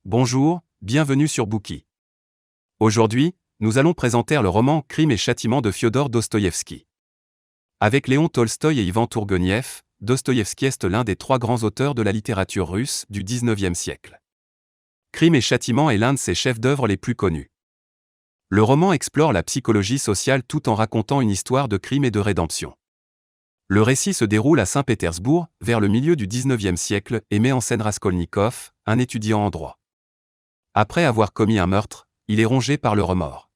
Bonjour, bienvenue sur Bookey. Aujourd'hui, nous allons présenter le roman Crime et châtiment de Fiodor Dostoïevski. Avec Léon Tolstoï et Ivan Tourguenieff, Dostoïevski est l'un des trois grands auteurs de la littérature russe du XIXe siècle. Crime et châtiment est l'un de ses chefs-d'œuvre les plus connus. Le roman explore la psychologie sociale tout en racontant une histoire de crime et de rédemption. Le récit se déroule à Saint-Pétersbourg, vers le milieu du XIXe siècle, et met en scène Raskolnikov, un étudiant en droit. Après avoir commis un meurtre, il est rongé par le remords.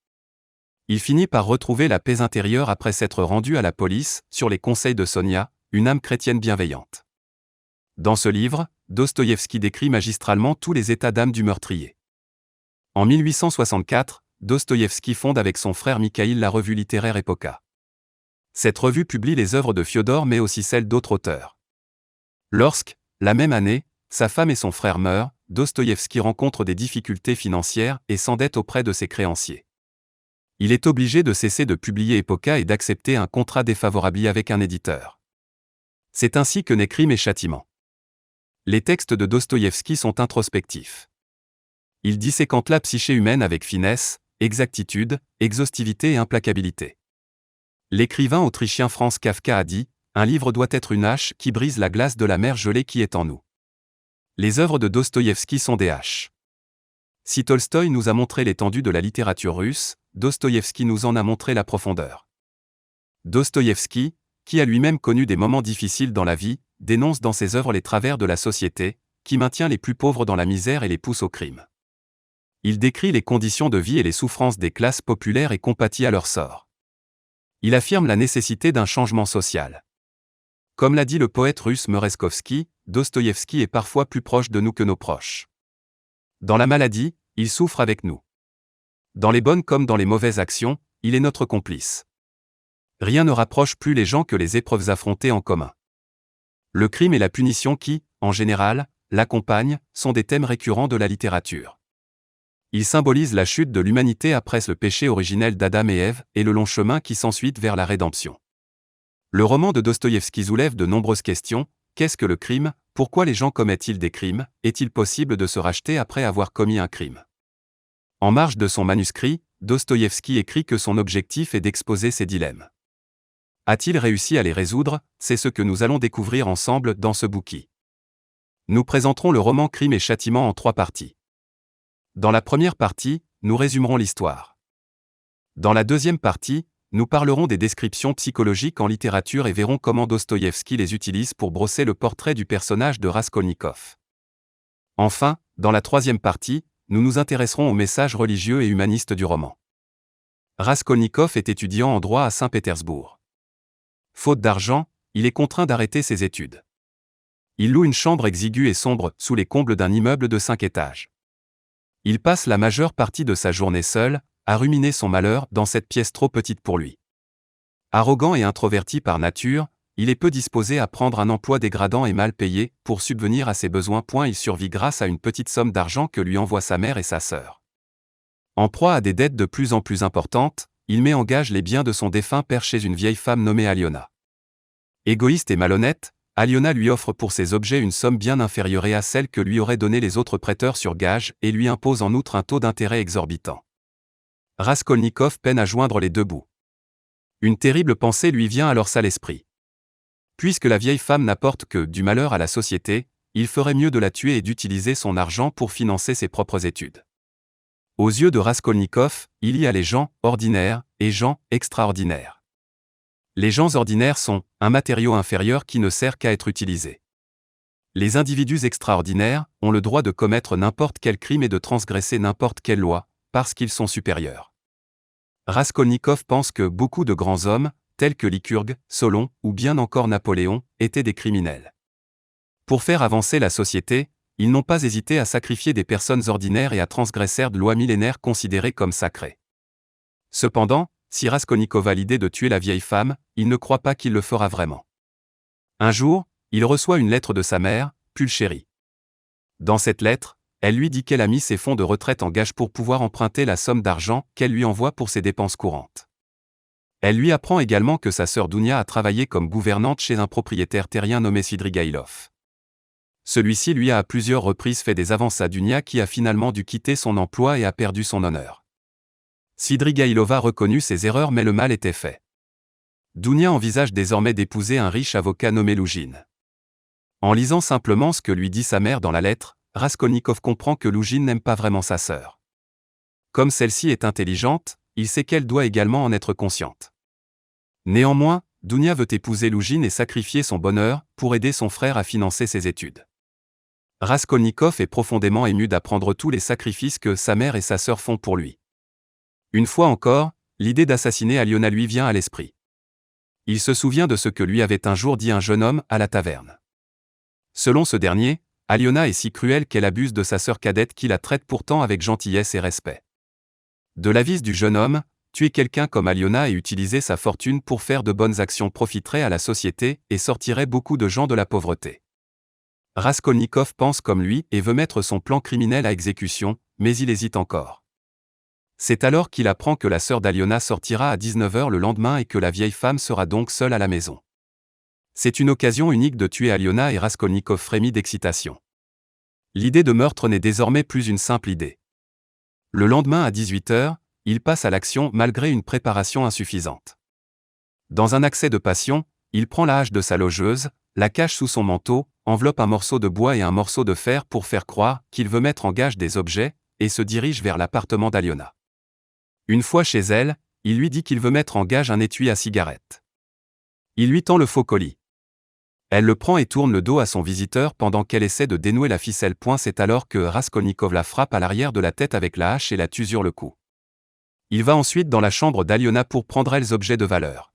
Il finit par retrouver la paix intérieure après s'être rendu à la police, sur les conseils de Sonia, une âme chrétienne bienveillante. Dans ce livre, Dostoïevski décrit magistralement tous les états d'âme du meurtrier. En 1864, Dostoïevski fonde avec son frère Mikhaïl la revue littéraire Epoka. Cette revue publie les œuvres de Fiodor mais aussi celles d'autres auteurs. Lorsque, la même année, sa femme et son frère meurent, Dostoïevski rencontre des difficultés financières et s'endette auprès de ses créanciers. Il est obligé de cesser de publier Epoka et d'accepter un contrat défavorable avec un éditeur. C'est ainsi que naît Crime et châtiment. Les textes de Dostoïevski sont introspectifs. Il disséquent la psyché humaine avec finesse, exactitude, exhaustivité et implacabilité. L'écrivain autrichien Franz Kafka a dit « Un livre doit être une hache qui brise la glace de la mer gelée qui est en nous ». Les œuvres de Dostoïevski sont des haches. Si Tolstoï nous a montré l'étendue de la littérature russe, Dostoïevski nous en a montré la profondeur. Dostoïevski, qui a lui-même connu des moments difficiles dans la vie, dénonce dans ses œuvres les travers de la société, qui maintient les plus pauvres dans la misère et les pousse au crime. Il décrit les conditions de vie et les souffrances des classes populaires et compatit à leur sort. Il affirme la nécessité d'un changement social. Comme l'a dit le poète russe Merezhkovski, Dostoïevski est parfois plus proche de nous que nos proches. Dans la maladie, il souffre avec nous. Dans les bonnes comme dans les mauvaises actions, il est notre complice. Rien ne rapproche plus les gens que les épreuves affrontées en commun. Le crime et la punition qui, en général, l'accompagnent, sont des thèmes récurrents de la littérature. Ils symbolisent la chute de l'humanité après le péché originel d'Adam et Ève et le long chemin qui s'ensuit vers la rédemption. Le roman de Dostoïevski soulève de nombreuses questions. Qu'est-ce que le crime? Pourquoi les gens commettent-ils des crimes? Est-il possible de se racheter après avoir commis un crime? En marge de son manuscrit, Dostoïevski écrit que son objectif est d'exposer ces dilemmes. A-t-il réussi à les résoudre? C'est ce que nous allons découvrir ensemble dans ce Bookey. Nous présenterons le roman Crime et châtiment en 3 parties. Dans la première partie, nous résumerons l'histoire. Dans la deuxième partie, nous parlerons des descriptions psychologiques en littérature et verrons comment Dostoïevski les utilise pour brosser le portrait du personnage de Raskolnikov. Enfin, dans la troisième partie, nous nous intéresserons aux messages religieux et humanistes du roman. Raskolnikov est étudiant en droit à Saint-Pétersbourg. Faute d'argent, il est contraint d'arrêter ses études. Il loue une chambre exiguë et sombre, sous les combles d'un immeuble de 5 étages. Il passe la majeure partie de sa journée seul, à ruminer son malheur dans cette pièce trop petite pour lui. Arrogant et introverti par nature, il est peu disposé à prendre un emploi dégradant et mal payé pour subvenir à ses besoins. Il survit grâce à une petite somme d'argent que lui envoient sa mère et sa sœur. En proie à des dettes de plus en plus importantes, il met en gage les biens de son défunt père chez une vieille femme nommée Aliona. Égoïste et malhonnête, Aliona lui offre pour ses objets une somme bien inférieure à celle que lui auraient donnée les autres prêteurs sur gage et lui impose en outre un taux d'intérêt exorbitant. Raskolnikov peine à joindre les deux bouts. Une terrible pensée lui vient alors à l'esprit. Puisque la vieille femme n'apporte que du malheur à la société, il ferait mieux de la tuer et d'utiliser son argent pour financer ses propres études. Aux yeux de Raskolnikov, il y a les gens ordinaires et gens extraordinaires. Les gens ordinaires sont un matériau inférieur qui ne sert qu'à être utilisé. Les individus extraordinaires ont le droit de commettre n'importe quel crime et de transgresser n'importe quelle loi, parce qu'ils sont supérieurs. Raskolnikov pense que beaucoup de grands hommes, tels que Lycurgue, Solon ou bien encore Napoléon, étaient des criminels. Pour faire avancer la société, ils n'ont pas hésité à sacrifier des personnes ordinaires et à transgresser de lois millénaires considérées comme sacrées. Cependant, si Raskolnikov a l'idée de tuer la vieille femme, il ne croit pas qu'il le fera vraiment. Un jour, il reçoit une lettre de sa mère, Pulchérie. Dans cette lettre, elle lui dit qu'elle a mis ses fonds de retraite en gage pour pouvoir emprunter la somme d'argent qu'elle lui envoie pour ses dépenses courantes. Elle lui apprend également que sa sœur Dounia a travaillé comme gouvernante chez un propriétaire terrien nommé Svidrigaïlov. Celui-ci lui a à plusieurs reprises fait des avances à Dunia qui a finalement dû quitter son emploi et a perdu son honneur. Svidrigailova reconnut ses erreurs mais le mal était fait. Dunia envisage désormais d'épouser un riche avocat nommé Loujine. En lisant simplement ce que lui dit sa mère dans la lettre, Raskolnikov comprend que Loujine n'aime pas vraiment sa sœur. Comme celle-ci est intelligente, il sait qu'elle doit également en être consciente. Néanmoins, Dunia veut épouser Loujine et sacrifier son bonheur pour aider son frère à financer ses études. Raskolnikov est profondément ému d'apprendre tous les sacrifices que sa mère et sa sœur font pour lui. Une fois encore, l'idée d'assassiner Aliona lui vient à l'esprit. Il se souvient de ce que lui avait un jour dit un jeune homme à la taverne. Selon ce dernier, Aliona est si cruelle qu'elle abuse de sa sœur cadette qui la traite pourtant avec gentillesse et respect. De l'avis du jeune homme, tuer quelqu'un comme Aliona et utiliser sa fortune pour faire de bonnes actions profiterait à la société et sortirait beaucoup de gens de la pauvreté. Raskolnikov pense comme lui et veut mettre son plan criminel à exécution, mais il hésite encore. C'est alors qu'il apprend que la sœur d'Aliona sortira à 19h le lendemain et que la vieille femme sera donc seule à la maison. C'est une occasion unique de tuer Aliona et Raskolnikov frémit d'excitation. L'idée de meurtre n'est désormais plus une simple idée. Le lendemain à 18h, il passe à l'action malgré une préparation insuffisante. Dans un accès de passion, il prend la hache de sa logeuse, la cache sous son manteau, enveloppe un morceau de bois et un morceau de fer pour faire croire qu'il veut mettre en gage des objets, et se dirige vers l'appartement d'Aliona. Une fois chez elle, il lui dit qu'il veut mettre en gage un étui à cigarette. Il lui tend le faux colis. Elle le prend et tourne le dos à son visiteur pendant qu'elle essaie de dénouer la ficelle. C'est alors que Raskolnikov la frappe à l'arrière de la tête avec la hache et la tue sur le coup. Il va ensuite dans la chambre d'Aliona pour prendre les objets de valeur.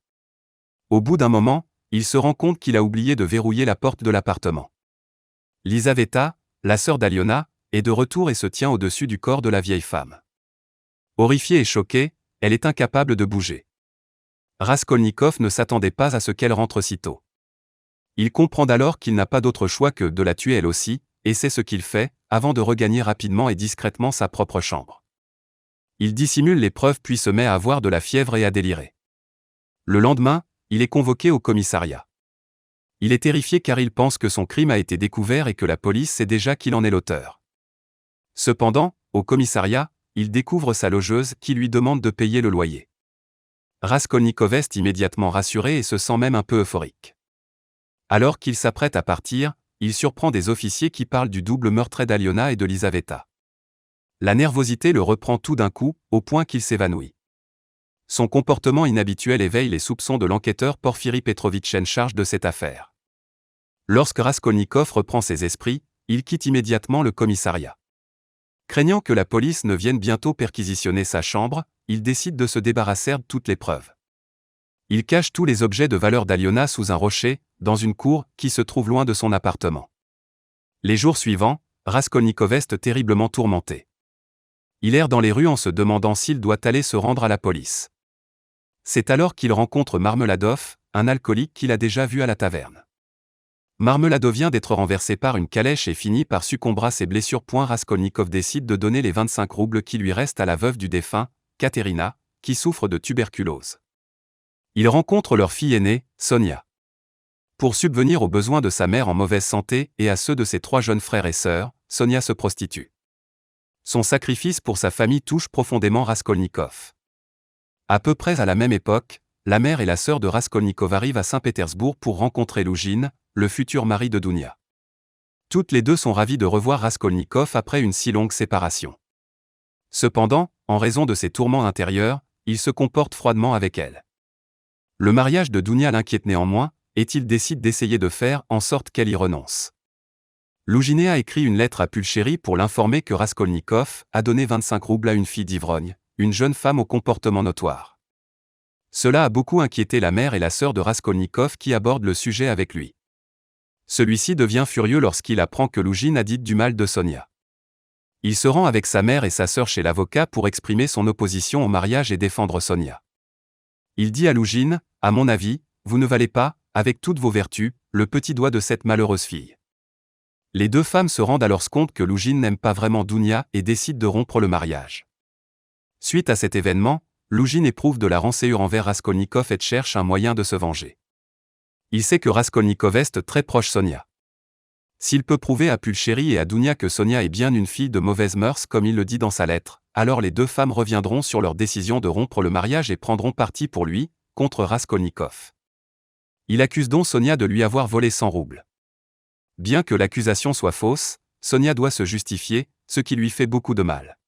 Au bout d'un moment, il se rend compte qu'il a oublié de verrouiller la porte de l'appartement. Lizaveta, la sœur d'Aliona, est de retour et se tient au-dessus du corps de la vieille femme. Horrifiée et choquée, elle est incapable de bouger. Raskolnikov ne s'attendait pas à ce qu'elle rentre si tôt. Il comprend alors qu'il n'a pas d'autre choix que de la tuer elle aussi, et c'est ce qu'il fait, avant de regagner rapidement et discrètement sa propre chambre. Il dissimule les preuves puis se met à avoir de la fièvre et à délirer. Le lendemain, il est convoqué au commissariat. Il est terrifié car il pense que son crime a été découvert et que la police sait déjà qu'il en est l'auteur. Cependant, au commissariat, il découvre sa logeuse qui lui demande de payer le loyer. Raskolnikov est immédiatement rassuré et se sent même un peu euphorique. Alors qu'il s'apprête à partir, il surprend des officiers qui parlent du double meurtre d'Aliona et de Lizaveta. La nervosité le reprend tout d'un coup, au point qu'il s'évanouit. Son comportement inhabituel éveille les soupçons de l'enquêteur Porfiri Petrovitch en charge de cette affaire. Lorsque Raskolnikov reprend ses esprits, il quitte immédiatement le commissariat. Craignant que la police ne vienne bientôt perquisitionner sa chambre, il décide de se débarrasser de toutes les preuves. Il cache tous les objets de valeur d'Aliona sous un rocher, dans une cour qui se trouve loin de son appartement. Les jours suivants, Raskolnikov est terriblement tourmenté. Il erre dans les rues en se demandant s'il doit aller se rendre à la police. C'est alors qu'il rencontre Marmeladov, un alcoolique qu'il a déjà vu à la taverne. Marmeladov vient d'être renversé par une calèche et finit par succomber à ses blessures. Raskolnikov décide de donner les 25 roubles qui lui restent à la veuve du défunt, Katerina, qui souffre de tuberculose. Il rencontre leur fille aînée, Sonia. Pour subvenir aux besoins de sa mère en mauvaise santé et à ceux de ses 3 jeunes frères et sœurs, Sonia se prostitue. Son sacrifice pour sa famille touche profondément Raskolnikov. À peu près à la même époque, la mère et la sœur de Raskolnikov arrivent à Saint-Pétersbourg pour rencontrer Loujine, le futur mari de Dunia. Toutes les deux sont ravies de revoir Raskolnikov après une si longue séparation. Cependant, en raison de ses tourments intérieurs, il se comporte froidement avec elle. Le mariage de Dunia l'inquiète néanmoins, et il décide d'essayer de faire en sorte qu'elle y renonce. Loujine a écrit une lettre à Pulchéri pour l'informer que Raskolnikov a donné 25 roubles à une fille d'ivrogne, une jeune femme au comportement notoire. Cela a beaucoup inquiété la mère et la sœur de Raskolnikov qui abordent le sujet avec lui. Celui-ci devient furieux lorsqu'il apprend que Loujine a dit du mal de Sonia. Il se rend avec sa mère et sa sœur chez l'avocat pour exprimer son opposition au mariage et défendre Sonia. Il dit à Loujine, « À mon avis, vous ne valez pas, avec toutes vos vertus, le petit doigt de cette malheureuse fille. » Les deux femmes se rendent alors compte que Loujine n'aime pas vraiment Dunia et décident de rompre le mariage. Suite à cet événement, Loujine éprouve de la rancoeur envers Raskolnikov et cherche un moyen de se venger. Il sait que Raskolnikov est très proche Sonia. S'il peut prouver à Pulchéri et à Dounia que Sonia est bien une fille de mauvaise mœurs comme il le dit dans sa lettre, alors les deux femmes reviendront sur leur décision de rompre le mariage et prendront parti pour lui, contre Raskolnikov. Il accuse donc Sonia de lui avoir volé 100 roubles. Bien que l'accusation soit fausse, Sonia doit se justifier, ce qui lui fait beaucoup de mal.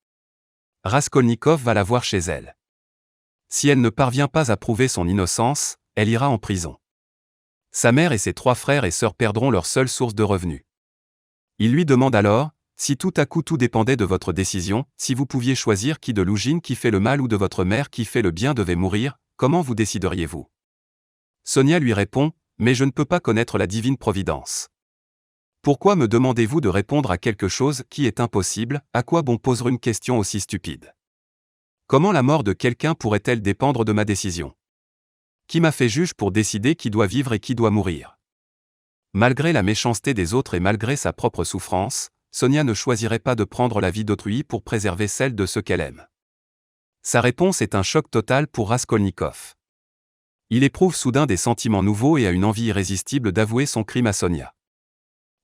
Raskolnikov va la voir chez elle. Si elle ne parvient pas à prouver son innocence, elle ira en prison. Sa mère et ses 3 frères et sœurs perdront leur seule source de revenus. Il lui demande alors, si tout à coup tout dépendait de votre décision, si vous pouviez choisir qui de Lougine qui fait le mal ou de votre mère qui fait le bien devait mourir, comment vous décideriez-vous? Sonia lui répond, mais je ne peux pas connaître la divine providence. Pourquoi me demandez-vous de répondre à quelque chose qui est impossible, à quoi bon poser une question aussi stupide? Comment la mort de quelqu'un pourrait-elle dépendre de ma décision? Qui m'a fait juge pour décider qui doit vivre et qui doit mourir? Malgré la méchanceté des autres et malgré sa propre souffrance, Sonia ne choisirait pas de prendre la vie d'autrui pour préserver celle de ceux qu'elle aime. Sa réponse est un choc total pour Raskolnikov. Il éprouve soudain des sentiments nouveaux et a une envie irrésistible d'avouer son crime à Sonia.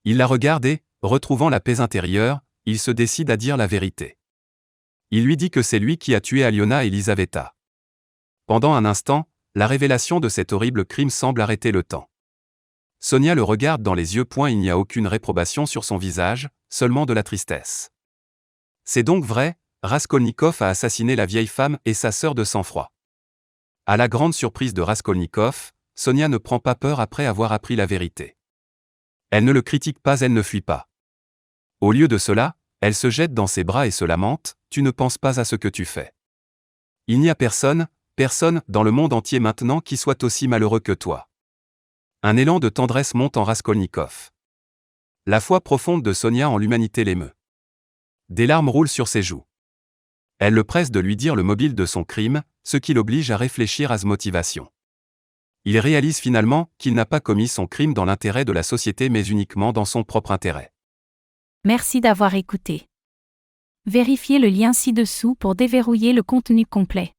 Il la regarde et, retrouvant la paix intérieure, il se décide à dire la vérité. Il lui dit que c'est lui qui a tué Aliona et Elisaveta. Pendant un instant, la révélation de cet horrible crime semble arrêter le temps. Sonia le regarde dans les yeux. Il n'y a aucune réprobation sur son visage, seulement de la tristesse. C'est donc vrai, Raskolnikov a assassiné la vieille femme et sa sœur de sang-froid. À la grande surprise de Raskolnikov, Sonia ne prend pas peur après avoir appris la vérité. Elle ne le critique pas, elle ne fuit pas. Au lieu de cela, elle se jette dans ses bras et se lamente, « Tu ne penses pas à ce que tu fais. Il n'y a personne dans le monde entier maintenant qui soit aussi malheureux que toi. » Un élan de tendresse monte en Raskolnikov. La foi profonde de Sonia en l'humanité l'émeut. Des larmes roulent sur ses joues. Elle le presse de lui dire le mobile de son crime, ce qui l'oblige à réfléchir à sa motivation. Il réalise finalement qu'il n'a pas commis son crime dans l'intérêt de la société mais uniquement dans son propre intérêt. Merci d'avoir écouté. Vérifiez le lien ci-dessous pour déverrouiller le contenu complet.